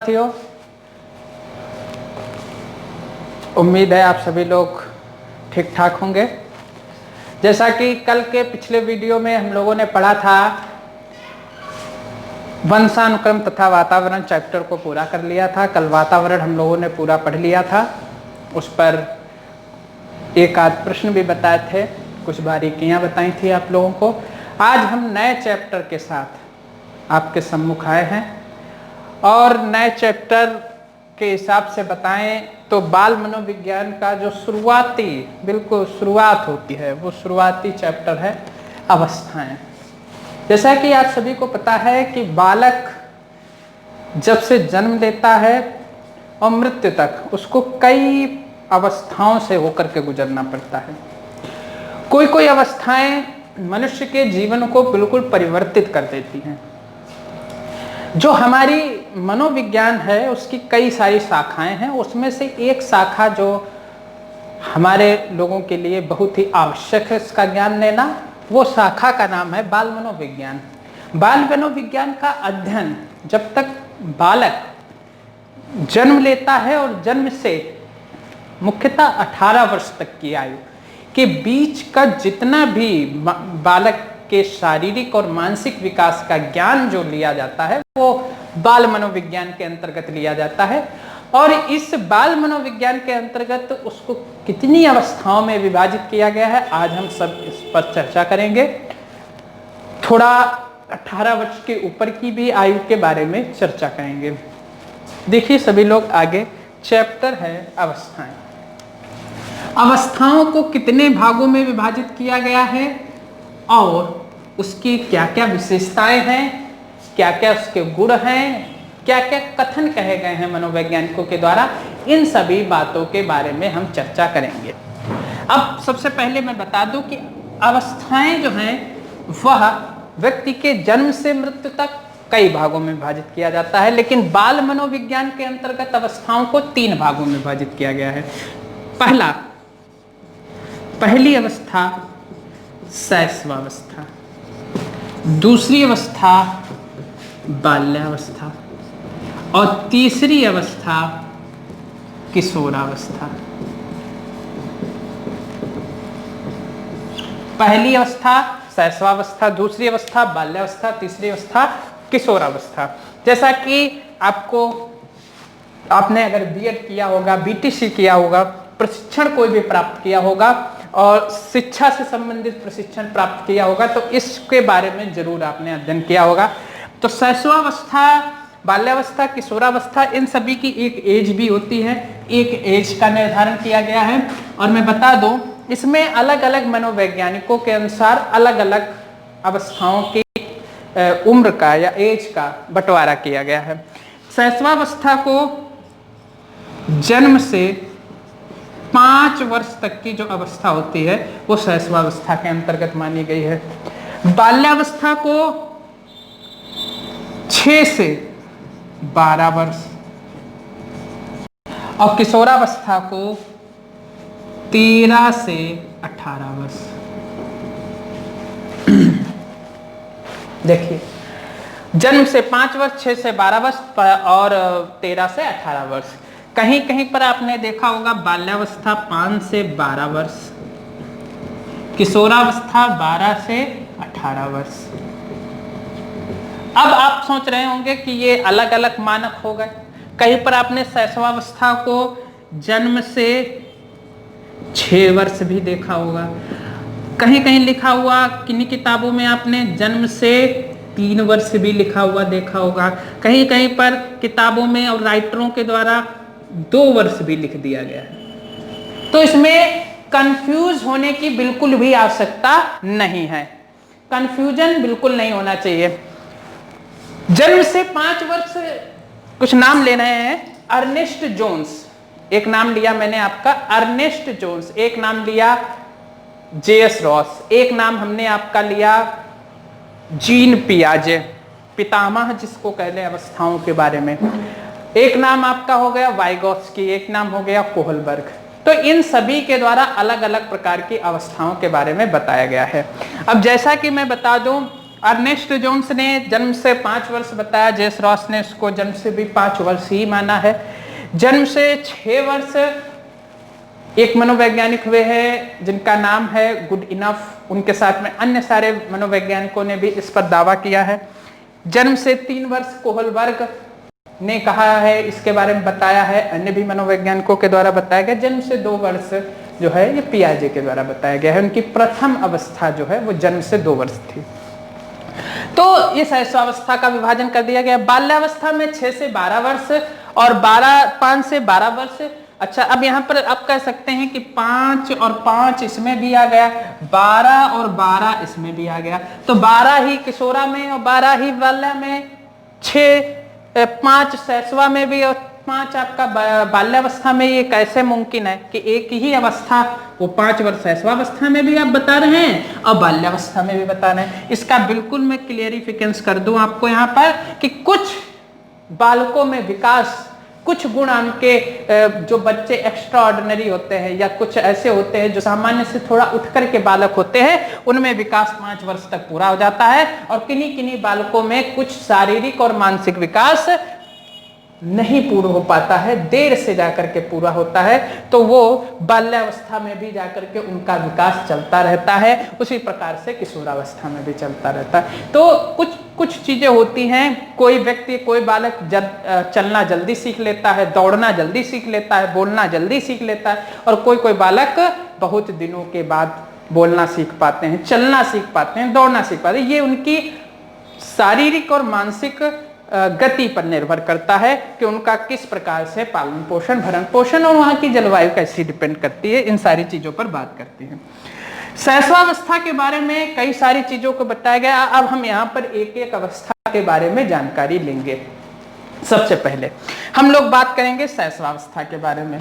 साथियों, उम्मीद है आप सभी लोग ठीक ठाक होंगे। जैसा कि कल के पिछले वीडियो में हम लोगों ने पढ़ा था, वंशानुक्रम तथा वातावरण चैप्टर को पूरा कर लिया था। कल वातावरण हम लोगों ने पूरा पढ़ लिया था, उस पर एक आध प्रश्न भी बताए थे, कुछ बारीकियां बताई थी आप लोगों को। आज हम नए चैप्टर के साथ आपके सम्मुख आए हैं और नए चैप्टर के हिसाब से बताएं तो बाल मनोविज्ञान का जो शुरुआती बिल्कुल शुरुआत होती है वो शुरुआती चैप्टर है अवस्थाएं। जैसा कि आप सभी को पता है कि बालक जब से जन्म लेता है और मृत्यु तक उसको कई अवस्थाओं से होकर के गुजरना पड़ता है। कोई कोई अवस्थाएं मनुष्य के जीवन को बिल्कुल परिवर्तित कर देती हैं। जो हमारी मनोविज्ञान है उसकी कई सारी शाखाएं हैं, उसमें से एक शाखा जो हमारे लोगों के लिए बहुत ही आवश्यक है इसका ज्ञान लेना, वो शाखा का नाम है बाल मनोविज्ञान। बाल मनोविज्ञान का अध्ययन जब तक बालक जन्म लेता है और जन्म से मुख्यतः 18 वर्ष तक की आयु के बीच का जितना भी बालक के शारीरिक और मानसिक विकास का ज्ञान जो लिया जाता है वो बाल मनोविज्ञान के अंतर्गत लिया जाता है। और इस बाल मनोविज्ञान के अंतर्गत उसको कितनी अवस्थाओं में विभाजित किया गया है, आज हम सब इस पर चर्चा करेंगे। थोड़ा 18 वर्ष के ऊपर की भी आयु के बारे में चर्चा करेंगे। देखिए सभी लोग, आगे चैप्टर है अवस्थाएं। अवस्थाओं को कितने भागों में विभाजित किया गया है और उसकी क्या क्या विशेषताएं हैं, क्या क्या उसके गुण हैं, क्या क्या कथन कहे गए हैं मनोवैज्ञानिकों के द्वारा, इन सभी बातों के बारे में हम चर्चा करेंगे। अब सबसे पहले मैं बता दूं कि अवस्थाएं जो हैं वह व्यक्ति के जन्म से मृत्यु तक कई भागों में विभाजित किया जाता है, लेकिन बाल मनोविज्ञान के अंतर्गत अवस्थाओं को 3 भागों में विभाजित किया गया है। पहली अवस्था शैशवावस्था, दूसरी अवस्था बाल्यावस्था और तीसरी अवस्था किशोरावस्था। पहली अवस्था शैशवावस्था, दूसरी अवस्था बाल्यावस्था, तीसरी अवस्था किशोरावस्था। जैसा कि आपने अगर बीएड किया होगा, बीटीसी किया होगा, प्रशिक्षण कोई भी प्राप्त किया होगा और शिक्षा से संबंधित प्रशिक्षण प्राप्त किया होगा तो इसके बारे में जरूर आपने अध्ययन किया होगा। तो शैशवावस्था, बाल्यावस्था, किशोरावस्था, इन सभी की एक एज भी होती है, एक एज का निर्धारण किया गया है। और मैं बता दूं, इसमें अलग अलग मनोवैज्ञानिकों के अनुसार अलग अलग अवस्थाओं की उम्र का या एज का बंटवारा किया गया है। शैशवावस्था को जन्म से 5 वर्ष तक की जो अवस्था होती है वो शैशवावस्था के अंतर्गत मानी गई है। बाल्यावस्था को 6 से 12 वर्ष और किशोरावस्था को 13 से 18 वर्ष। देखिए, जन्म से 5 वर्ष, 6 से 12 वर्ष और 13 से 18 वर्ष। कहीं कहीं पर आपने देखा होगा बाल्यावस्था 5 से 12 वर्ष, किशोरावस्था 12 से 18 वर्ष। अब आप सोच रहे होंगे कि ये अलग अलग मानक हो गए। कहीं पर आपने शैशवावस्था को जन्म से 6 वर्ष भी देखा होगा, कहीं कहीं लिखा हुआ किन्हीं किताबों में आपने जन्म से 3 वर्ष भी लिखा हुआ देखा होगा, कहीं कहीं पर किताबों में और राइटरों के द्वारा 2 वर्ष भी लिख दिया गया है। तो इसमें कंफ्यूज होने की बिल्कुल भी आवश्यकता नहीं है, कंफ्यूजन बिल्कुल नहीं होना चाहिए। जन्म से 5 वर्ष, कुछ नाम ले रहे हैं। अर्नेस्ट जोन्स, एक नाम लिया मैंने आपका अर्नेस्ट जोन्स, एक नाम लिया जेएस रॉस, एक नाम हमने आपका लिया जीन पियाजे, पितामह जिसको कहते हैं अवस्थाओं के बारे में। एक नाम आपका हो गया वाइगोत्स्की, एक नाम हो गया कोहलबर्ग। तो इन सभी के द्वारा अलग अलग प्रकार की अवस्थाओं के बारे में बताया गया है। अब जैसा कि मैं बता दूं अर्नेस्ट जोन्स ने जन्म से 5 वर्ष बताया, जेस रॉस ने उसको जन्म से भी 5 वर्ष ही माना है। जन्म से 6 वर्ष एक मनोवैज्ञानिक हुए हैं जिनका नाम है गुड इनफ, उनके साथ में अन्य सारे मनोवैज्ञानिकों ने भी इस पर दावा किया है। जन्म से 3 वर्ष कोहलबर्ग ने कहा है, इसके बारे में बताया है, अन्य भी मनोवैज्ञानिकों के द्वारा बताया गया। जन्म से 2 वर्ष जो है ये पियाजे के द्वारा बताया गया है। उनकी प्रथम अवस्था जो है वो जन्म से 2 वर्ष थी। तो इस शैशवावस्था का विभाजन कर दिया गया। बाल्यावस्था में 6 से 12 वर्ष और 5 से 12 वर्ष। अच्छा, अब यहाँ पर आप कह सकते हैं कि 5 और 5 इसमें भी आ गया, 12 और 12 इसमें भी आ गया, तो 12 ही किशोरा में और 12 ही बाल्या में, 5 शैशवा में भी और 5 आपका बाल्यावस्था में। ये कैसे मुमकिन है कि एक ही अवस्था, वो 5 वर्ष शैशवावस्था में भी आप बता रहे हैं और बाल्यावस्था में भी बता रहे हैं? इसका बिल्कुल मैं क्लियरिफिकेशन कर दूं आपको यहाँ पर कि कुछ बालकों में विकास, कुछ गुण उनके, जो बच्चे एक्स्ट्रा ऑर्डिनरी होते हैं या कुछ ऐसे होते हैं जो सामान्य से थोड़ा उठकर के बालक होते हैं, उनमें विकास 5 वर्ष तक पूरा हो जाता है। और किन्हीं किन्हीं बालकों में कुछ शारीरिक और मानसिक विकास नहीं पूर्ण हो पाता है, देर से जाकर के पूरा होता है, तो वो बाल्यावस्था में भी जाकर के उनका विकास चलता रहता है। उसी प्रकार से किशोरावस्था में भी चलता रहता है। तो कुछ चीजें होती हैं, कोई व्यक्ति, कोई बालक चलना जल्दी सीख लेता है, दौड़ना जल्दी सीख लेता है, बोलना जल्दी सीख लेता है, और कोई बालक बहुत दिनों के बाद बोलना सीख पाते हैं, चलना सीख पाते हैं, दौड़ना सीख पाते हैं। ये उनकी शारीरिक और मानसिक गति पर निर्भर करता है कि उनका किस प्रकार से पालन पोषण, भरण पोषण और वहां की जलवायु कैसी डिपेंड करती है, इन सारी चीजों पर बात करती है। शैशवावस्था के बारे में कई सारी चीजों को बताया गया। अब हम यहाँ पर एक एक अवस्था के बारे में जानकारी लेंगे। सबसे पहले हम लोग बात करेंगे शैशवावस्था के बारे में।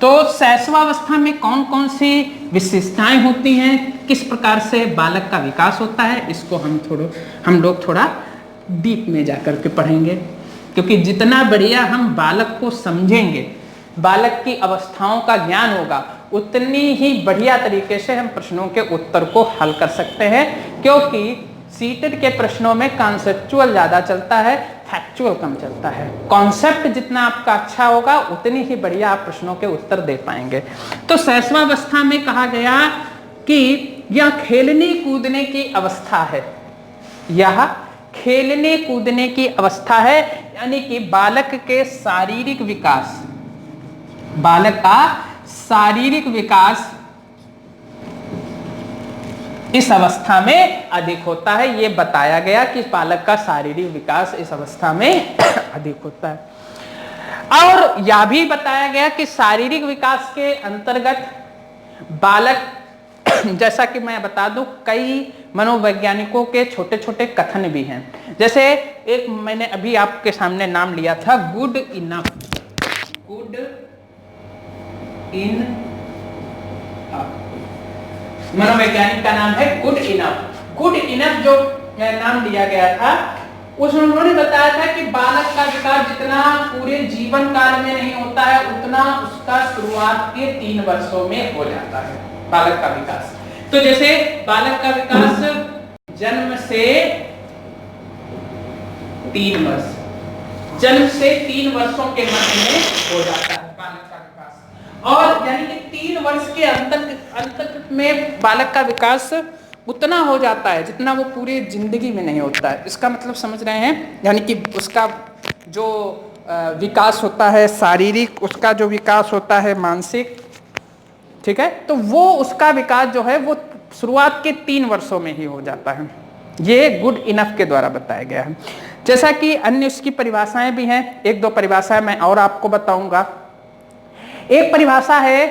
तो शैशवावस्था में कौन कौन सी विशेषताएं होती हैं, किस प्रकार से बालक का विकास होता है, इसको हम लोग थोड़ा डीप में जाकर के पढ़ेंगे। क्योंकि जितना बढ़िया हम बालक को समझेंगे, बालक की अवस्थाओं का ज्ञान होगा, उतनी ही बढ़िया तरीके से हम प्रश्नों के उत्तर को हल कर सकते हैं। क्योंकि सीटेट के प्रश्नों में कॉन्सेप्चुअल ज्यादा चलता है, फैक्चुअल कम चलता है। कॉन्सेप्ट जितना आपका अच्छा होगा, उतनी ही बढ़िया आप प्रश्नों के उत्तर दे पाएंगे। तो शैशवावस्था में कहा गया कि यह खेलने कूदने की अवस्था है, यह खेलने कूदने की अवस्था है, यानी कि बालक के शारीरिक विकास, बालक का शारीरिक विकास इस अवस्था में अधिक होता है। यह बताया गया कि बालक का शारीरिक विकास इस अवस्था में अधिक होता है। और यह भी बताया गया कि शारीरिक विकास के अंतर्गत बालक, जैसा कि मैं बता दूं, कई मनोवैज्ञानिकों के छोटे छोटे कथन भी हैं। जैसे एक मैंने अभी आपके सामने नाम लिया था, गुड इनफ। गुड इन मनोवैज्ञानिक का नाम है गुड इनफ। गुड इनफ जो नाम लिया गया था, उन्होंने बताया था कि बालक का विकास जितना पूरे जीवन काल में नहीं होता है, उतना उसका शुरुआत के 3 वर्षों में हो जाता है बालक का विकास। तो जैसे बालक का विकास जन्म से 3 वर्ष, जन्म से 3 वर्षों के मध्य में हो जाता है बालक का विकास। और यानी कि 3 वर्ष के अंत में बालक का विकास उतना हो जाता है जितना वो पूरी जिंदगी में नहीं होता है। इसका मतलब समझ रहे हैं? यानी कि उसका जो विकास होता है शारीरिक, उसका जो विकास होता है मानसिक, ठीक है, तो वो उसका विकास जो है वो शुरुआत के 3 वर्षों में ही हो जाता है। ये गुड इनफ के द्वारा बताया गया है। जैसा कि अन्य उसकी परिभाषाएं भी हैं, 1-2 परिभाषाएं मैं और आपको बताऊंगा। एक परिभाषा है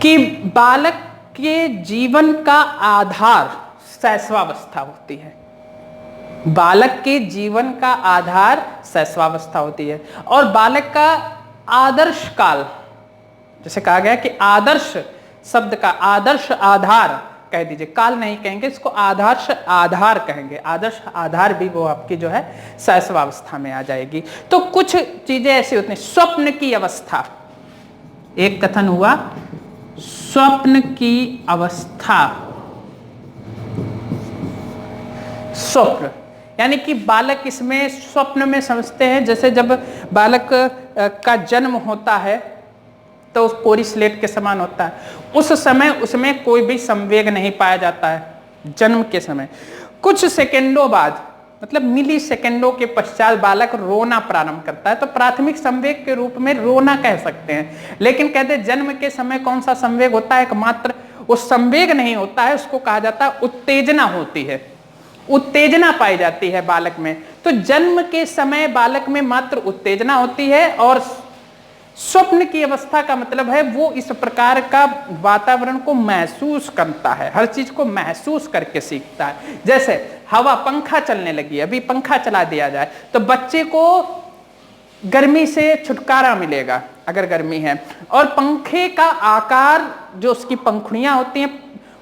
कि बालक के जीवन का आधार शैशवावस्था होती है। बालक के जीवन का आधार शैशवावस्था होती है। और बालक का आदर्श काल, जैसे कहा गया कि आदर्श शब्द का आदर्श आधार कह दीजिए, काल नहीं कहेंगे इसको, आदर्श आधार कहेंगे। आदर्श आधार भी वो आपकी जो है शैशवावस्था में आ जाएगी। तो कुछ चीजें ऐसी होती हैं। स्वप्न की अवस्था, एक कथन हुआ, स्वप्न की अवस्था स्वप्न, यानी कि बालक इसमें स्वप्न में समझते हैं। जैसे जब बालक का जन्म होता है तो उस कोरी स्लेट के समान होता है, उस समय उसमें कोई भी संवेग नहीं पाया जाता है। जन्म के समय कुछ सेकंडों बाद, मतलब मिली सेकंडों के पश्चात बालक रोना प्रारंभ करता है, तो प्राथमिक संवेग के रूप में रोना कह सकते हैं। लेकिन कहते हैं जन्म के समय कौन सा संवेग होता है? एकमात्र वो संवेग नहीं होता है, उसको कहा जाता है उत्तेजना होती है, उत्तेजना पाई जाती है बालक में। तो जन्म के समय बालक में मात्र उत्तेजना होती है, और स्वप्न की अवस्था का मतलब है वो इस प्रकार का वातावरण को महसूस करता है, हर चीज को महसूस करके सीखता है। जैसे हवा, पंखा चलने लगी, अभी पंखा चला दिया जाए तो बच्चे को गर्मी से छुटकारा मिलेगा अगर गर्मी है, और पंखे का आकार, जो उसकी पंखुड़ियां होती हैं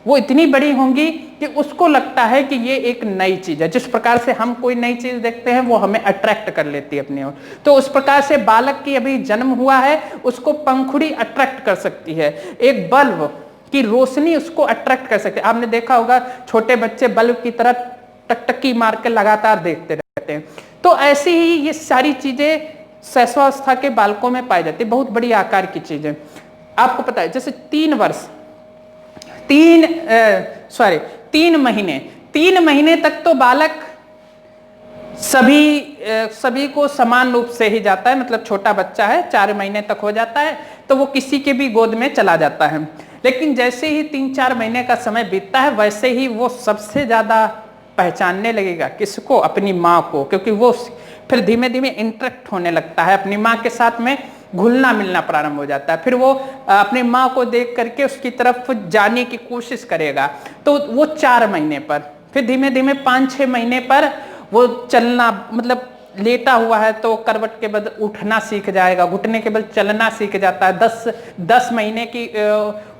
वो इतनी बड़ी होंगी कि उसको लगता है कि ये एक नई चीज है। जिस प्रकार से हम कोई नई चीज देखते हैं वो हमें अट्रैक्ट कर लेती है अपनी ओर, तो उस प्रकार से बालक की अभी जन्म हुआ है, उसको पंखुड़ी अट्रैक्ट कर सकती है, एक बल्ब की रोशनी उसको अट्रैक्ट कर सकती है। आपने देखा होगा छोटे बच्चे बल्ब की तरह टकटकी मार के लगातार देखते रहते हैं। तो ऐसी ही ये सारी चीजें शैशवावस्था के बालकों में पाई जाती है, बहुत बड़ी आकार की चीजें। आपको पता है जैसे 3 महीने तक तो बालक सभी को समान रूप से ही जाता है, मतलब छोटा बच्चा है 4 महीने तक हो जाता है तो वो किसी के भी गोद में चला जाता है। लेकिन जैसे ही 3-4 महीने का समय बीतता है वैसे ही वो सबसे ज्यादा पहचानने लगेगा किसको? अपनी माँ को, क्योंकि वो फिर धीमे धीमे इंटरेक्ट होने लगता है अपनी माँ के साथ में, घुलना मिलना प्रारंभ हो जाता है। फिर वो अपनी माँ को देख करके उसकी तरफ जाने की कोशिश करेगा। तो वो 4 महीने पर, फिर धीमे धीमे 5-6 महीने पर वो चलना, मतलब लेटा हुआ है तो करवट के बदले उठना सीख जाएगा, घुटने के बल चलना सीख जाता है। 10 महीने की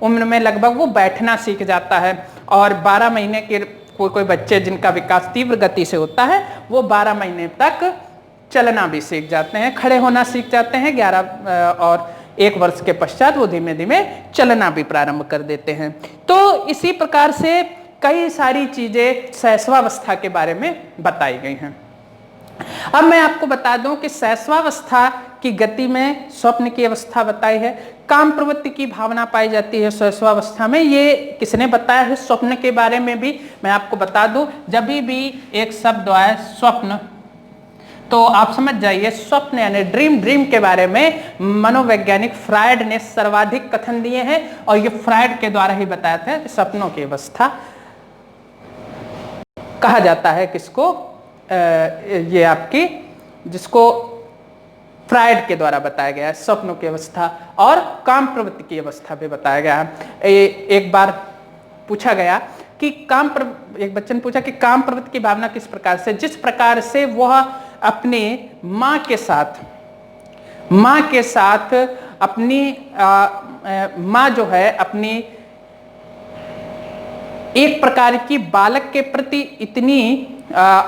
उम्र में लगभग वो बैठना सीख जाता है। और 12 महीने के कोई बच्चे जिनका विकास तीव्र गति से होता है वो 12 महीने तक चलना भी सीख जाते हैं, खड़े होना सीख जाते हैं। 11 और 1 वर्ष के पश्चात वो धीमे धीमे चलना भी प्रारंभ कर देते हैं। तो इसी प्रकार से कई सारी चीजें शैशवावस्था के बारे में बताई गई हैं। अब मैं आपको बता दूं कि शैशवावस्था की गति में स्वप्न की अवस्था बताई है, काम प्रवृत्ति की भावना पाई जाती है शैशवावस्था में। ये किसने बताया है? स्वप्न के बारे में भी मैं आपको बता दूं, जब भी एक शब्द आए स्वप्न तो आप समझ जाइए स्वप्न यानी ड्रीम के बारे में मनोवैज्ञानिक फ्रायड ने सर्वाधिक कथन दिए हैं, और ये फ्रायड के द्वारा ही बताया था कि सपनों की अवस्था कहा जाता है किसको? ये आपकी, जिसको फ्रायड के द्वारा बताया गया है, स्वप्नों की अवस्था और काम प्रवृत्ति की अवस्था भी बताया गया है। एक बार पूछा गया कि एक बच्चे ने पूछा कि काम प्रवृत्ति की भावना किस प्रकार से? जिस प्रकार से वह अपने माँ के साथ अपनी माँ जो है अपनी एक प्रकार की बालक के प्रति इतनी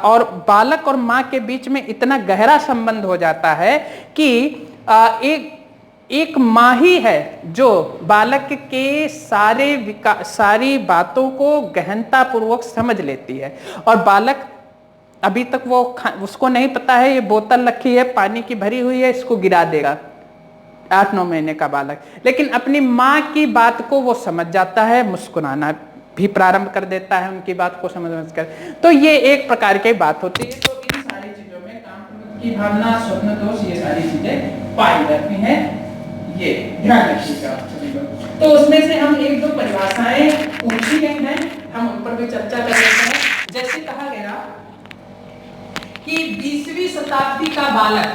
और बालक और माँ के बीच में इतना गहरा संबंध हो जाता है कि एक माँ ही है जो बालक के सारी बातों को गहनता पूर्वक समझ लेती है। और बालक अभी तक उसको नहीं पता है ये बोतल रखी है, पानी की भरी हुई है, इसको गिरा देगा, 8-9 महीने का बालक, लेकिन अपनी माँ की बात को वो समझ जाता है, मुस्कुराना भी प्रारंभ कर देता है उनकी बात को समझ कर। तो ये एक प्रकार की बात होती है। तो इन सारी चीजों में काम प्रवृत्ति की भावना, स्वप्न दोष, ये सारी चीजें पाई जाती हैं, ये ध्यान रखिएगा। तो उसमें से हम 1-2 परिभाषाएं पूछी गई हैं, हम उन पर भी चर्चा कर लेते हैं। जैसे कहा गया कि 20वीं शताब्दी का बालक,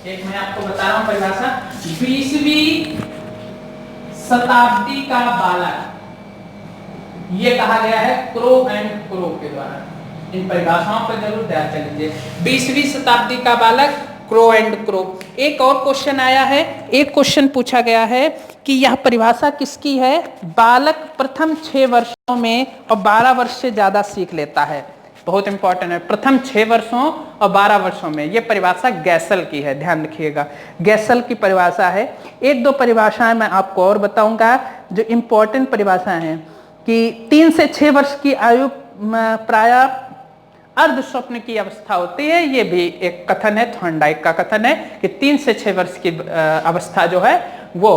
एक मैं आपको बता रहा हूं परिभाषा, 20वीं शताब्दी का बालक, ये कहा गया है क्रो एंड क्रो के द्वारा। इन परिभाषाओं पर जरूर ध्यान दीजिए। 20वीं शताब्दी का बालक, क्रो एंड क्रो। एक और क्वेश्चन आया है, एक क्वेश्चन पूछा गया है कि यह परिभाषा किसकी है? बालक प्रथम 6 वर्षों में और 12 वर्ष से ज्यादा सीख लेता है। बहुत इंपॉर्टेंट है, प्रथम 6 वर्षों और 12 वर्षों में। यह परिभाषा गैसल की है, ध्यान रखिएगा, गैसल की परिभाषा है। 1-2 परिभाषाएं मैं आपको और बताऊंगा जो इंपॉर्टेंट परिभाषाएं हैं कि 3 से 6 वर्ष की आयु प्राय अर्ध स्वप्न की अवस्था होती है। ये भी एक कथन है, थॉर्नडाइक का कथन है कि 3 से 6 वर्ष की अवस्था जो है वो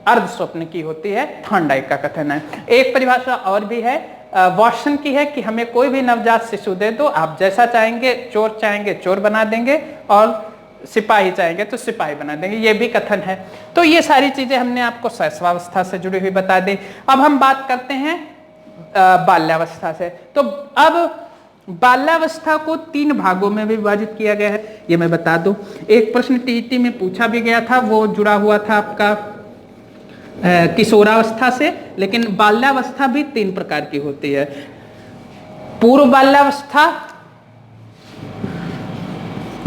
अर्ध स्वप्न की होती है, थॉर्नडाइक का कथन है। एक परिभाषा और भी है वॉटसन की है कि हमें कोई भी नवजात शिशु दे दो, आप जैसा चाहेंगे, चोर चाहेंगे चोर बना देंगे और सिपाही चाहेंगे तो सिपाही बना देंगे, ये भी कथन है। तो ये सारी चीजें हमने आपको शैशवावस्था से जुड़ी हुई बता दी। अब हम बात करते हैं बाल्यावस्था से। तो अब बाल्यावस्था को 3 भागों में विभाजित किया गया है, ये मैं बता दूं। एक प्रश्न टीईटी में पूछा भी गया था, वो जुड़ा हुआ था आपका किशोरावस्था से, लेकिन बाल्यावस्था भी 3 प्रकार की होती है। पूर्व बाल्यावस्था,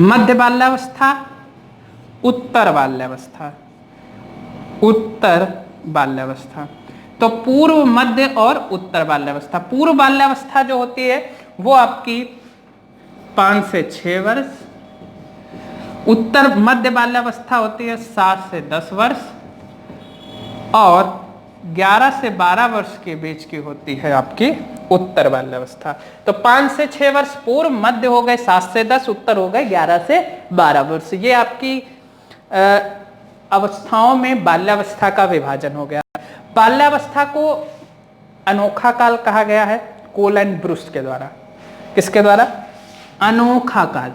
मध्य बाल्यावस्था, उत्तर बाल्यावस्था। उत्तर बाल्यावस्था तो पूर्व, मध्य और उत्तर बाल्यावस्था। पूर्व बाल्यावस्था जो होती है वो आपकी 5 से 6 वर्ष, उत्तर मध्य बाल्यावस्था होती है 7 से 10 वर्ष और 11 से 12 वर्ष के बीच की होती है आपकी उत्तर बाल्यावस्था। तो 5 से 6 वर्ष पूर्व, मध्य हो गए 7 से 10, उत्तर हो गए 11 से 12 वर्ष। ये आपकी अवस्थाओं में बाल्यावस्था का विभाजन हो गया। बाल्यावस्था को अनोखा काल कहा गया है कोल एंड ब्रुश के द्वारा। किसके द्वारा? अनोखा काल।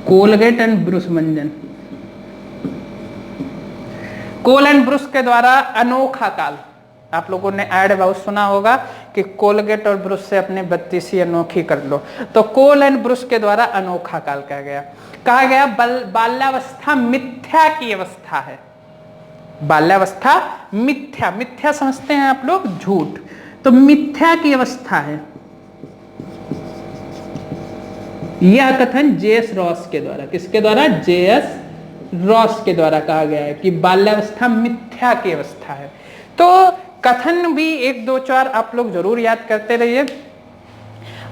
कोलगेट एंड ब्रुश मंजन, कोल एंड ब्रुश के द्वारा अनोखा काल। आप लोगों ने ऐड बहुत सुना होगा कि कोलगेट और ब्रुश से अपने बत्तीसी अनोखी कर लो, तो कोल एंड ब्रुश के द्वारा अनोखा काल कहा गया। कहा गया बाल्यावस्था मिथ्या की अवस्था है। बाल्यावस्था मिथ्या, मिथ्या समझते हैं आप लोग झूठ, तो मिथ्या की अवस्था है। यह कथन जेएस रॉस के द्वारा, किसके द्वारा? जेएस रॉस के द्वारा कहा गया है कि बाल्यावस्था मिथ्या की अवस्था है। तो कथन भी 1 2 4 आप लोग जरूर याद करते रहिए।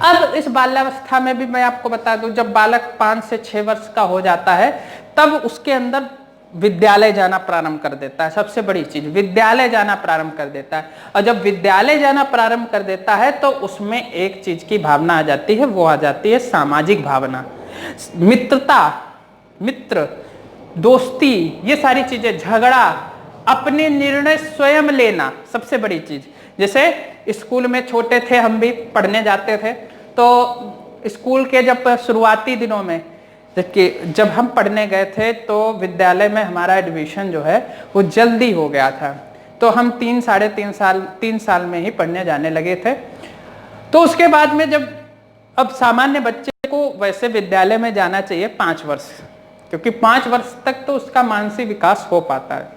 अब इस बाल्यावस्था में भी मैं आपको बता दूं, जब बालक 5 से 6 वर्ष का हो जाता है तब उसके अंदर विद्यालय जाना प्रारंभ कर देता है। सबसे बड़ी चीज, विद्यालय जाना प्रारंभ कर देता है। और जब विद्यालय जाना प्रारंभ कर देता है तो उसमें एक चीज की भावना आ जाती है, वो आ जाती है सामाजिक भावना, मित्रता, मित्र, दोस्ती, ये सारी चीजें, झगड़ा, अपने निर्णय स्वयं लेना, सबसे बड़ी चीज। जैसे स्कूल में छोटे थे, हम भी पढ़ने जाते थे, तो स्कूल के जब शुरुआती दिनों में जब हम पढ़ने गए थे तो विद्यालय में हमारा एडमिशन जो है वो जल्दी हो गया था। तो हम 3 साढ़े 3 साल में ही पढ़ने जाने लगे थे। तो उसके बाद में जब अब सामान्य बच्चे को वैसे विद्यालय में जाना चाहिए 5 वर्ष, क्योंकि 5 वर्ष तक तो उसका मानसिक विकास हो पाता है।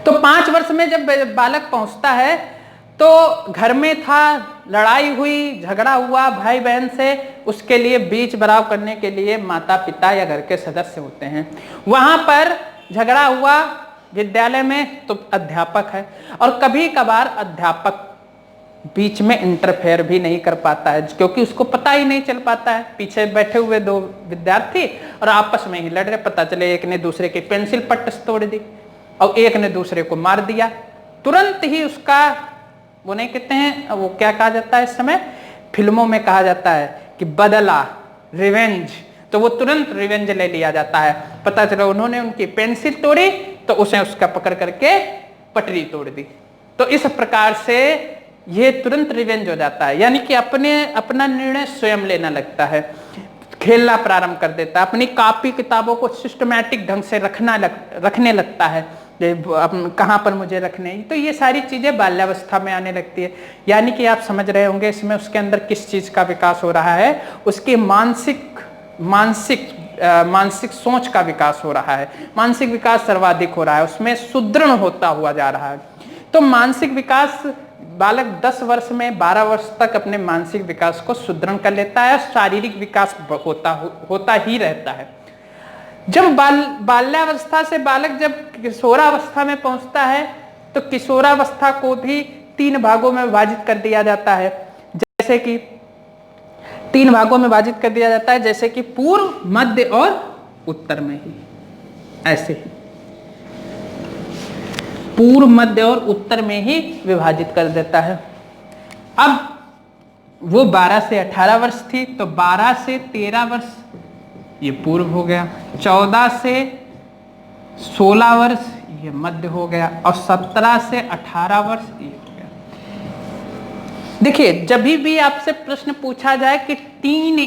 तो 5 वर्ष में जब बालक पहुंचता है तो घर में था, लड़ाई हुई, झगड़ा हुआ भाई बहन से, उसके लिए बीच बराव करने के लिए माता पिता या घर के सदस्य होते हैं। वहां पर झगड़ा हुआ विद्यालय में तो अध्यापक है, और कभी कभार अध्यापक बीच में इंटरफेयर भी नहीं कर पाता है, क्योंकि उसको पता ही नहीं चल पाता है। पीछे बैठे हुए 2 विद्यार्थी और आपस में ही लड़ रहे, पता चले एक ने दूसरे की पेंसिल पट्ट तोड़ दी और एक ने दूसरे को मार दिया। तुरंत ही उसका, वो नहीं कहते हैं, वो क्या कहा जाता है इस समय फिल्मों में कहा जाता है कि बदला, रिवेंज, तो वो तुरंत रिवेंज ले लिया जाता है। पता चला उन्होंने उनकी पेंसिल तोड़ी तो उसे उसका पकड़ करके पटरी तोड़ दी। तो इस प्रकार से ये तुरंत रिवेंज हो जाता है, यानी कि अपना निर्णय स्वयं लेना लगता है, खेलना प्रारंभ कर देता है, अपनी कॉपी किताबों को सिस्टमैटिक ढंग से रखने लगता है, कहाँ पर मुझे रखने। तो ये सारी चीजें बाल्यावस्था में आने लगती है। यानी कि आप समझ रहे होंगे इसमें उसके अंदर किस चीज का विकास हो रहा है, उसकी मानसिक सोच का विकास हो रहा है, मानसिक विकास सर्वाधिक हो रहा है, उसमें सुदृढ़ होता हुआ जा रहा है। तो मानसिक विकास बालक 10 वर्ष में 12 वर्ष तक अपने मानसिक विकास को सुदृढ़ कर लेता है, शारीरिक विकास होता ही रहता है। जब बाल्यावस्था से बालक जब किशोरावस्था में पहुंचता है तो किशोरावस्था को भी 3 भागों में विभाजित कर दिया जाता है। जैसे कि 3 भागों में विभाजित कर दिया जाता है, जैसे कि पूर्व, मध्य और उत्तर में ही, ऐसे ही। पूर्व, मध्य और उत्तर में ही विभाजित कर देता है। अब वो 12 से 18 वर्ष थी, तो 12 से 13 वर्ष ये पूर्व हो गया, 14 से 16 वर्ष ये मध्य हो गया, और 17 से 18 वर्ष ये हो गया। देखिए, जब भी आपसे प्रश्न पूछा जाए कि टीन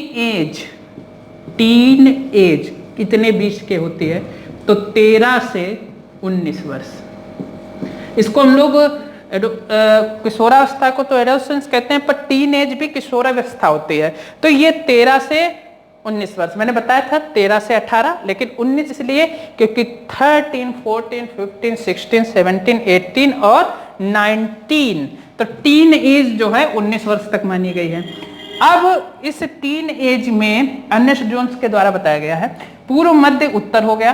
एज कितने बीच के होती है, तो 13 से 19 वर्ष। इसको हम लोग किशोरावस्था को तो एडोलेसेंस कहते हैं, पर टीन एज भी किशोरावस्था होती है। तो ये 13 से 19 वर्ष, मैंने बताया था 13 से 18, लेकिन 19 इसलिए क्योंकि 13, 14, 15, 16, 17, 18 और 19, तो टीन एज जो है 19 वर्ष तक मानी गई है। अब इस टीन एज में अर्नेस्ट जोन्स के द्वारा बताया गया है पूर्व, मध्य, उत्तर हो गया।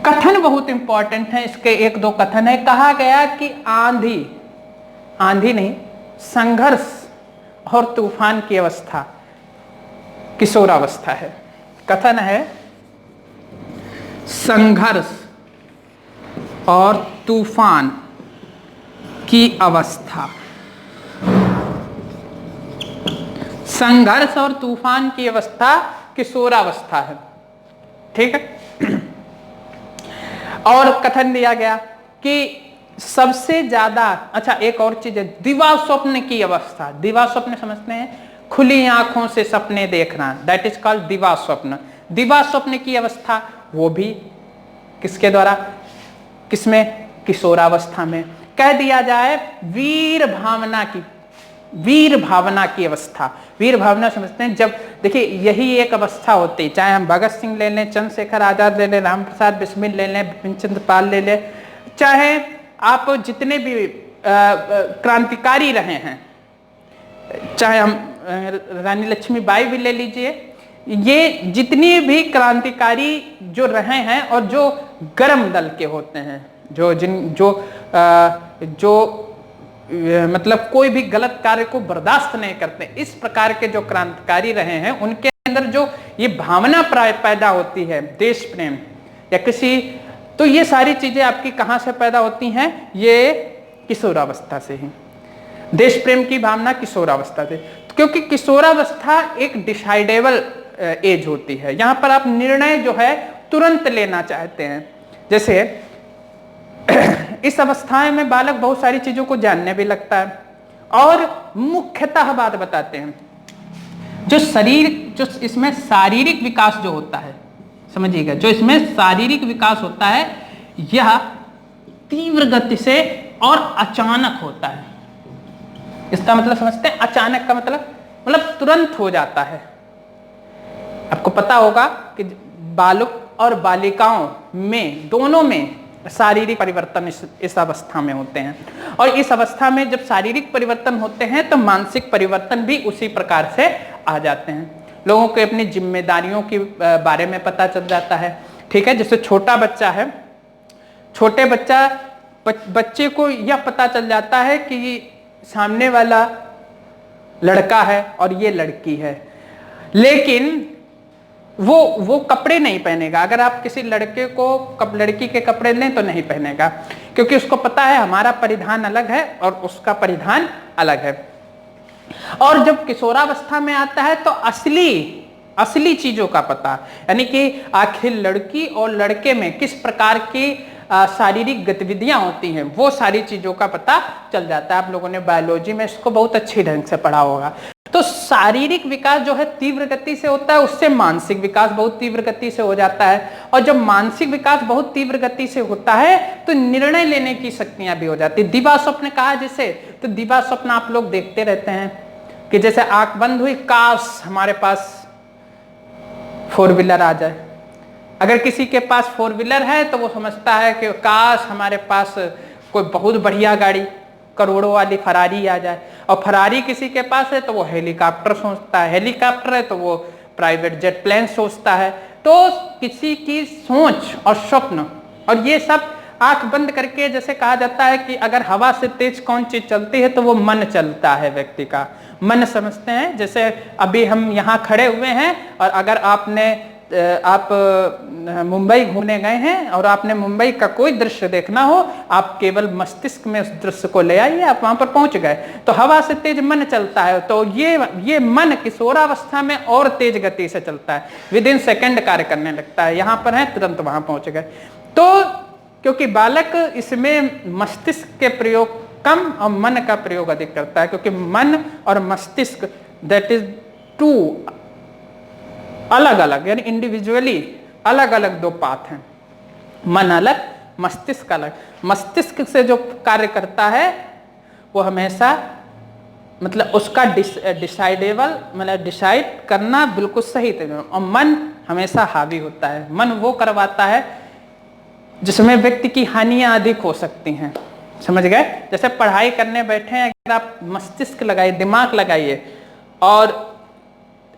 कथन बहुत इंपॉर्टेंट है, इसके एक दो कथन है। कहा गया कि आंधी नहीं, संघर्ष और तूफान की अवस्था किशोरावस्था है। कथन है संघर्ष और तूफान की अवस्था। संघर्ष और तूफान की अवस्था किशोरावस्था है, ठीक है। और कथन दिया गया कि सबसे ज्यादा, अच्छा एक और चीज है, दिवा स्वप्न की अवस्था। दिवा स्वप्न समझते हैं, खुली आंखों से सपने देखना, दैट इज कॉल्ड दिवा स्वप्न। दिवा स्वप्न की अवस्था वो भी किसके द्वारा, किसमें, किशोरावस्था में। कह दिया जाए वीर भावना की अवस्था। वीर भावना समझते हैं, जब देखिए यही एक अवस्था होती है, चाहे हम भगत सिंह ले लें, चंद्रशेखर आजाद ले लें, राम प्रसाद बिस्मिल ले लें, बिपिन चंद्र पाल ले लें, चाहे आप जितने भी क्रांतिकारी रहे हैं, चाहे हम रानी लक्ष्मीबाई भी ले लीजिए, ये जितनी भी क्रांतिकारी जो रहे हैं और जो गर्म दल के होते हैं, जो मतलब कोई भी गलत कार्य को बर्दाश्त नहीं करते, इस प्रकार के जो क्रांतिकारी रहे हैं, उनके अंदर जो ये भावना पैदा होती है, देश प्रेम या किसी, तो ये सारी चीजें आपकी कहां से पैदा होती हैं, ये किशोरावस्था से ही। देश प्रेम की भावना किशोरावस्था से, क्योंकि किशोरावस्था एक डिसाइडेबल एज होती है। यहां पर आप निर्णय जो है तुरंत लेना चाहते हैं। जैसे इस अवस्था में बालक बहुत सारी चीजों को जानने भी लगता है, और मुख्यतः बात बताते हैं, जो इसमें शारीरिक विकास जो होता है, समझिएगा, जो इसमें शारीरिक विकास होता है, यह तीव्र गति से और अचानक होता है। इसका मतलब समझते हैं, अचानक का मतलब तुरंत हो जाता है। आपको पता होगा कि बालक और बालिकाओं में, दोनों में शारीरिक परिवर्तन इस अवस्था में होते हैं, और इस अवस्था में जब शारीरिक परिवर्तन होते हैं तो मानसिक परिवर्तन भी उसी प्रकार से आ जाते हैं। लोगों को अपनी जिम्मेदारियों के बारे में पता चल जाता है, ठीक है। जैसे छोटा बच्चा है, छोटे बच्चे को यह पता चल जाता है कि सामने वाला लड़का है और ये लड़की है, लेकिन वो कपड़े नहीं पहनेगा। अगर आप किसी लड़के को लड़की के कपड़े लें तो नहीं पहनेगा, क्योंकि उसको पता है हमारा परिधान अलग है और उसका परिधान अलग है। और जब किशोरावस्था में आता है तो असली चीजों का पता, यानी कि आखिर लड़की और लड़के में किस प्रकार की शारीरिक गतिविधियां होती हैं, वो सारी चीजों का पता चल जाता है। आप लोगों ने बायोलॉजी में इसको बहुत अच्छी ढंग से पढ़ा होगा। तो शारीरिक विकास जो है तीव्र गति से होता है, उससे मानसिक विकास बहुत तीव्र गति से हो जाता है, और जब मानसिक विकास बहुत तीव्र गति से होता है तो निर्णय लेने की शक्तियां भी हो जाती है। दिवा स्वप्न कहा जिसे, तो दिवा स्वप्न आप लोग देखते रहते हैं कि जैसे आंख बंद हुई, काश हमारे पास 4 व्हीलर आ जाए। अगर किसी के पास 4 व्हीलर है तो वो समझता है कि काश हमारे पास कोई बहुत बढ़िया गाड़ी, करोड़ों वाली फरारी आ जाए। और फरारी किसी के पास है तो वो हेलीकॉप्टर सोचता है, हेलीकॉप्टर है तो वो प्राइवेट जेट प्लेन सोचता है। तो किसी की सोच और स्वप्न, और ये सब आंख बंद करके, जैसे कहा जाता है कि अगर हवा से तेज कौन चीज चलती है तो वो मन चलता है, व्यक्ति का मन समझते हैं। जैसे अभी हम यहाँ खड़े हुए हैं और अगर आपने आप मुंबई घूमने गए हैं और आपने मुंबई का कोई दृश्य देखना हो, आप केवल मस्तिष्क में उस दृश्य को ले आइए, आप वहां पर पहुंच गए। तो हवा से तेज मन चलता है, तो ये मन किशोरावस्था में और तेज गति से चलता है, विद इन सेकेंड कार्य करने लगता है। यहां पर है, तुरंत वहां पहुंच गए। तो क्योंकि बालक इसमें मस्तिष्क के प्रयोग कम और मन का प्रयोग अधिक करता है, क्योंकि मन और मस्तिष्क दैट इज टू अलग अलग, यानी इंडिविजुअली अलग अलग दो पाथ हैं। मन अलग, मस्तिष्क अलग। मस्तिष्क से जो कार्य करता है वो हमेशा मतलब उसका डिसाइडेबल, मतलब डिसाइड करना बिल्कुल सही तरीके, और मन हमेशा हावी होता है। मन वो करवाता है जिसमें व्यक्ति की हानियां अधिक हो सकती हैं, समझ गए। जैसे पढ़ाई करने बैठे हैं, अगर आप मस्तिष्क लगाइए, दिमाग लगाइए, और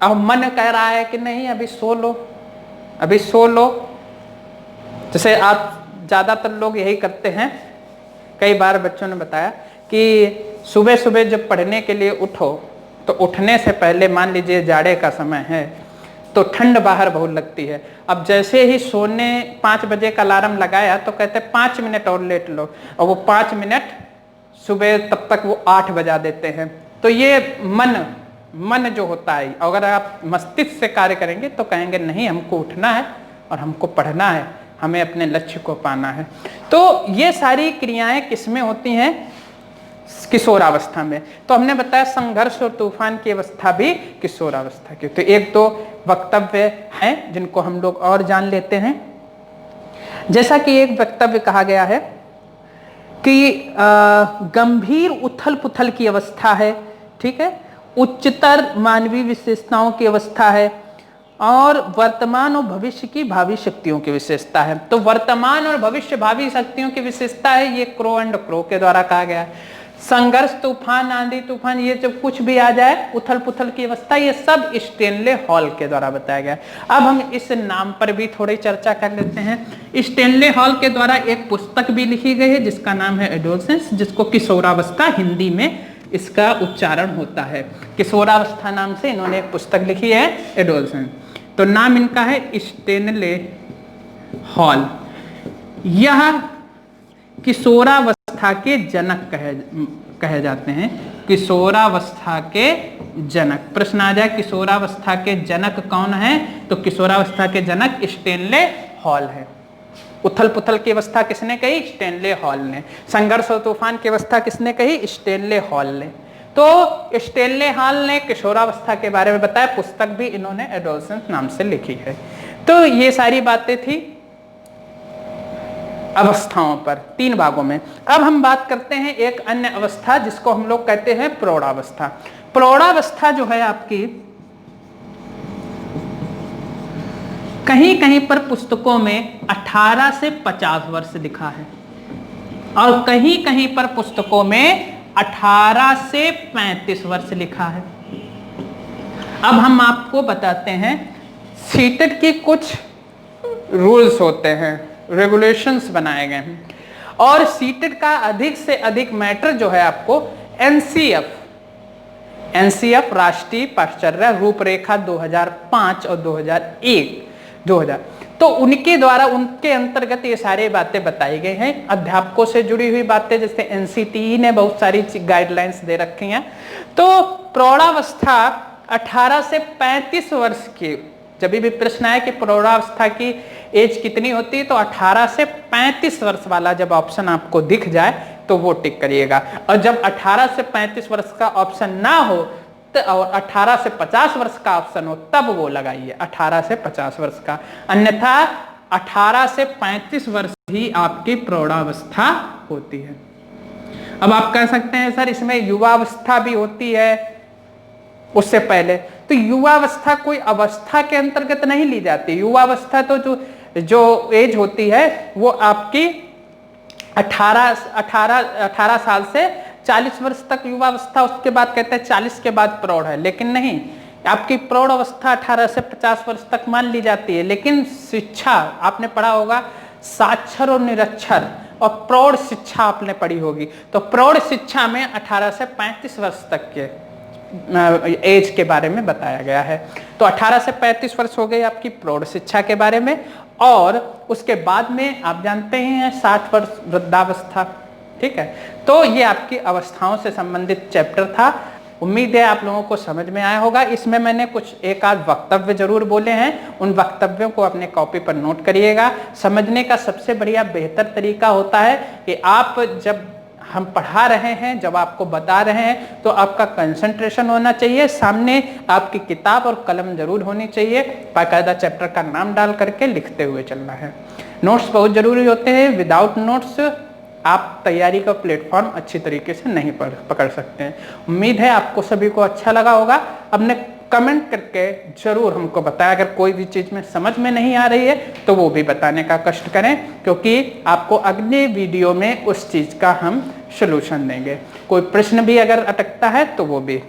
अब मन कह रहा है कि नहीं अभी सो लो, अभी सो लो। जैसे आप ज़्यादातर लोग यही करते हैं, कई बार बच्चों ने बताया कि सुबह सुबह जब पढ़ने के लिए उठो तो उठने से पहले, मान लीजिए जाड़े का समय है तो ठंड बाहर बहुत लगती है, अब जैसे ही सोने 5 बजे का अलार्म लगाया तो कहते 5 मिनट और लेट लो, और वो 5 मिनट सुबह तब तक वो 8 बजा देते हैं। तो ये मन जो होता है, अगर आप मस्तिष्क से कार्य करेंगे तो कहेंगे नहीं हमको उठना है और हमको पढ़ना है, हमें अपने लक्ष्य को पाना है। तो ये सारी क्रियाएं किसमें होती हैं? किशोरावस्था में। तो हमने बताया संघर्ष और तूफान की अवस्था भी किशोरावस्था की। तो एक दो वक्तव्य हैं जिनको हम लोग और जान लेते हैं। जैसा कि एक वक्तव्य कहा गया है कि गंभीर उथल पुथल की अवस्था है, ठीक है, उच्चतर मानवीय विशेषताओं की अवस्था है, और वर्तमान और भविष्य की भावी शक्तियों की विशेषता है। तो वर्तमान और भविष्य भावी शक्तियों की विशेषता है, ये क्रो एंड क्रो के द्वारा कहा गया है। संघर्ष, तूफान, आंधी तूफान, ये जब कुछ भी आ जाए, उथल पुथल की अवस्था, ये सब स्टेनले हॉल के द्वारा बताया गया। अब हम इस नाम पर भी थोड़ी चर्चा कर लेते हैं। स्टेनले हॉल के द्वारा एक पुस्तक भी लिखी गई है जिसका नाम है एडोलसेंस, जिसको किशोरावस्था हिंदी में इसका उच्चारण होता है। किशोरावस्था नाम से इन्होंने एक पुस्तक लिखी है, एडोलसेंस। तो नाम इनका है स्टेनले हॉल। यह किशोरावस्था के जनक कहे जाते हैं। किशोरावस्था के जनक, प्रश्न आ जाए किशोरावस्था के जनक कौन है, तो किशोरावस्था के जनक स्टेनले हॉल है। उथल पुथल की अवस्था किसने कही? स्टेनले हॉल ने। संघर्ष और तूफान की अवस्था किसने कही? स्टेनले हॉल ने। तो स्टेनले हॉल ने किशोरावस्था के बारे में बताया, पुस्तक भी इन्होंने एडोलसेंस नाम से लिखी है। तो ये सारी बातें थी अवस्थाओं पर, 3 भागों में। अब हम बात करते हैं एक अन्य अवस्था जिसको हम लोग कहते हैं प्रौढ़ावस्था। प्रौढ़ावस्था जो है आपकी, कहीं कहीं पर पुस्तकों में 18 से 50 वर्ष लिखा है, और कहीं कहीं पर पुस्तकों में 18 से 35 वर्ष लिखा है। अब हम आपको बताते हैं, सीटेट की कुछ रूल्स होते हैं, रेगुलेशंस बनाए गए हैं, और सीटेट का अधिक से अधिक मैटर जो है आपको एनसीएफ राष्ट्रीय पाठ्यचर्या रूपरेखा 2005 और 2000 तो उनके द्वारा, उनके अंतर्गत ये सारी बातें बताई गई हैं। अध्यापकों से जुड़ी हुई बातें, जैसे एनसीटीई ने बहुत सारी गाइडलाइंस दे रखी हैं। तो प्रौढ़ावस्था 18 से 35 वर्ष की, जब भी प्रश्न आए कि प्रौढ़ावस्था की एज कितनी होती है, तो 18 से 35 वर्ष वाला जब ऑप्शन आपको दिख जाए तो वो टिक करिएगा, और जब 18 से 35 वर्ष का ऑप्शन ना हो और 18 से 50 वर्ष का ऑप्शन हो तब वो लगाइए 18 से 50 वर्ष का। अन्यथा 18 से 35 वर्ष ही आपकी प्रौढ़ावस्था होती है। अब आप कह सकते हैं सर इसमें युवावस्था भी होती है उससे पहले, तो युवावस्था कोई अवस्था के अंतर्गत नहीं ली जाती। युवावस्था तो जो एज होती है वो आपकी 18 साल से 40 वर्ष तक युवावस्था, उसके बाद कहते हैं 40 के बाद प्रौढ़ है। लेकिन नहीं, आपकी प्रौढ़ अवस्था 18 से 50 वर्ष तक मान ली जाती है। लेकिन शिक्षा आपने पढ़ा होगा, साक्षर और निरक्षर, और प्रौढ़ शिक्षा आपने पढ़ी होगी। तो प्रौढ़ शिक्षा में 18 से 35 वर्ष तक के एज के बारे में बताया गया है। तो 18 से 35 वर्ष हो गई आपकी प्रौढ़ शिक्षा के बारे में, और उसके बाद में आप जानते ही हैं 60 वर्ष वृद्धावस्था। ठीक है, तो ये आपकी अवस्थाओं से संबंधित चैप्टर था। उम्मीद है आप लोगों को समझ में आया होगा। इसमें मैंने कुछ एक आध वक्तव्य जरूर बोले हैं, उन वक्तव्यों को अपने कॉपी पर नोट करिएगा। समझने का सबसे बढ़िया बेहतर तरीका होता है कि आप जब हम पढ़ा रहे हैं, जब आपको बता रहे हैं, तो आपका कंसंट्रेशन होना चाहिए, सामने आपकी किताब और कलम जरूर होनी चाहिए, बाकायदा चैप्टर का नाम डाल करके लिखते हुए चलना है। नोट्स बहुत जरूरी होते हैं, विदाउट नोट्स आप तैयारी का प्लेटफॉर्म अच्छी तरीके से नहीं पकड़ सकते हैं। उम्मीद है आपको सभी को अच्छा लगा होगा। अपने कमेंट करके जरूर हमको बताएं, अगर कोई भी चीज में समझ में नहीं आ रही है तो वो भी बताने का कष्ट करें, क्योंकि आपको अगले वीडियो में उस चीज का हम सलूशन देंगे। कोई प्रश्न भी अगर अटकता है तो वो भी,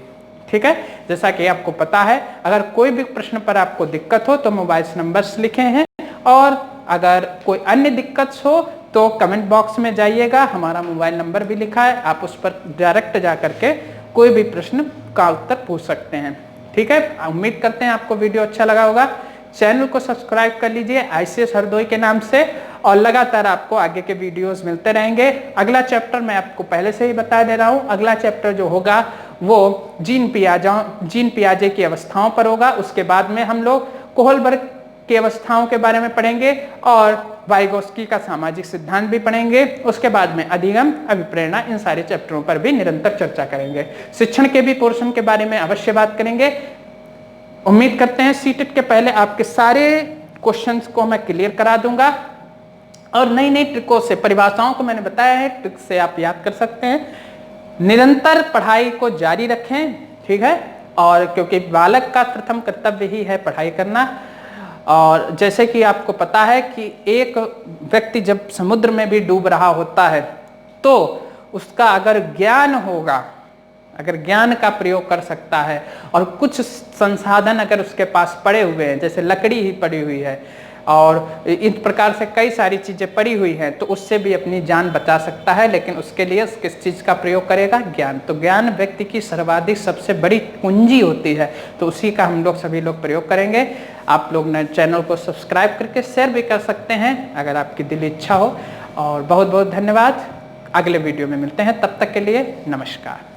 ठीक है। जैसा कि आपको पता है, अगर कोई भी प्रश्न पर आपको दिक्कत हो तो मोबाइल नंबर्स लिखे हैं, और अगर कोई अन्य दिक्कत हो तो कमेंट बॉक्स में जाइएगा, हमारा मोबाइल नंबर भी लिखा है, आप उस पर डायरेक्ट जा करके कोई भी प्रश्न का उत्तर पूछ सकते हैं। ठीक है, उम्मीद करते हैं आपको वीडियो अच्छा लगा होगा। चैनल को सब्सक्राइब कर लीजिए ICS हरदोई के नाम से, और लगातार आपको आगे के वीडियोस मिलते रहेंगे। अगला चैप्टर मैं आपको पहले से ही बता दे रहा हूँ, अगला चैप्टर जो होगा वो जीन पियाजे की अवस्थाओं पर होगा। उसके बाद में हम लोग कोहलबर्ग की अवस्थाओं के बारे में पढ़ेंगे, और वाइगोस्की का सामाजिक सिद्धांत भी पढ़ेंगे। उसके बाद में अधिगम, अभिप्रेरणा, इन सारे चैप्टरों पर भी निरंतर चर्चा करेंगे। शिक्षण के भी पोर्शन के बारे में अवश्य बात करेंगे। उम्मीद करते हैं सीटेट के पहले आपके सारे क्वेश्चंस को मैं क्लियर करा दूंगा, और नई नई ट्रिकों से, परिभाषाओं को मैंने बताया है, ट्रिक से आप याद कर सकते हैं। निरंतर पढ़ाई को जारी रखें, ठीक है, और क्योंकि बालक का प्रथम कर्तव्य ही है पढ़ाई करना। और जैसे कि आपको पता है कि एक व्यक्ति जब समुद्र में भी डूब रहा होता है, तो उसका अगर ज्ञान होगा, अगर ज्ञान का प्रयोग कर सकता है, और कुछ संसाधन अगर उसके पास पड़े हुए हैं, जैसे लकड़ी ही पड़ी हुई है और इस प्रकार से कई सारी चीजें पड़ी हुई हैं, तो उससे भी अपनी जान बचा सकता है। लेकिन उसके लिए किस चीज का प्रयोग करेगा? ज्ञान। तो ज्ञान व्यक्ति की सर्वाधिक सबसे बड़ी कुंजी होती है, तो उसी का हम लोग सभी लोग प्रयोग करेंगे। आप लोग ने चैनल को सब्सक्राइब करके शेयर भी कर सकते हैं अगर आपकी दिली इच्छा हो। और बहुत बहुत धन्यवाद। अगले वीडियो में मिलते हैं, तब तक के लिए नमस्कार।